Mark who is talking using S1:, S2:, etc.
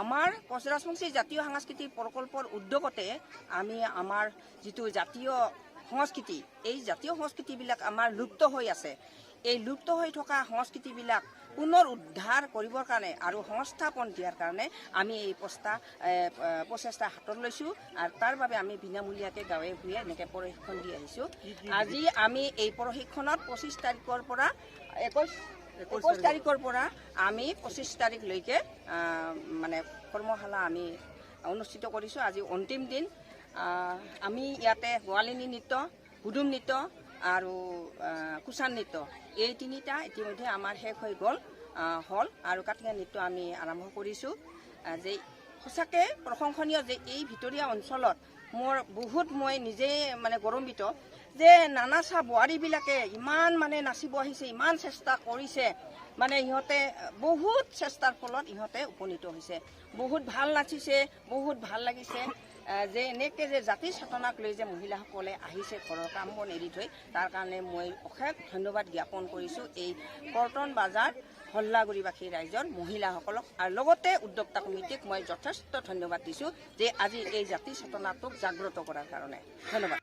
S1: আমাৰ কোচ ৰাজবংশী জাতীয় সাংস্কৃতিক প্ৰকল্পৰ উদ্যোগতে আমি আমাৰ যিটো জাতীয় সংস্কৃতি, এই জাতীয় সংস্কৃতিবিলাক আমাৰ লুপ্ত হৈ আছে। এই লুপ্ত হৈ থকা সংস্কৃতিবিলাক পুনৰ উদ্ধাৰ কৰিবৰ কাৰণে আৰু সংস্থাপন দিয়াৰ কাৰণে আমি এই প্ৰচেষ্টা হাতত লৈছোঁ। আৰু তাৰ বাবে আমি বিনামূলীয়াকৈ গাঁৱে ভূঞে এনেকৈ প্ৰশিক্ষণ দি আহিছোঁ। আজি আমি এই প্ৰশিক্ষণত 25 তাৰিখৰ পৰা 21 তাৰিখৰ পৰা আমি 25 তাৰিখলৈকে মানে কৰ্মশালা আমি অনুষ্ঠিত কৰিছোঁ। আজি অন্তিম দিন। আমি ইয়াতে গোৱালিনী নৃত্য, হুদুম নৃত্য আৰু কুচান নৃত্য, এই তিনিটা ইতিমধ্যে আমাৰ শেষ হৈ হ'ল আৰু কাটিঙা নৃত্য আমি আৰম্ভ কৰিছোঁ। যে সঁচাকৈ প্ৰশংসনীয় যে এই ভিতৰীয়া অঞ্চলত মই নিজে মানে গৌৰৱান্বিত যে নানাচা বোৱাৰীবিলাকে ইমান মানে নাচিব আহিছে, ইমান চেষ্টা কৰিছে। মানে ইহঁতে বহুত চেষ্টাৰ ফলত ইহঁতে উপনীত হৈছে। বহুত ভাল নাচিছে, বহুত ভাল লাগিছে যে এনেকৈ যে জাতিৰ চেতনাক লৈ যে মহিলাসকলে আহিছে ঘৰৰ কাম বন এৰি থৈ, তাৰ কাৰণে মই অশেষ ধন্যবাদ জ্ঞাপন কৰিছোঁ এই পল্টন বজাৰ হল্লাগুৰিবাসী ৰাইজৰ মহিলাসকলক। আৰু লগতে উদ্যোক্তা কমিটিক মই যথেষ্ট ধন্যবাদ দিছোঁ যে আজি এই জাতিৰ চেতনাটোক জাগ্ৰত কৰাৰ কাৰণে। ধন্যবাদ।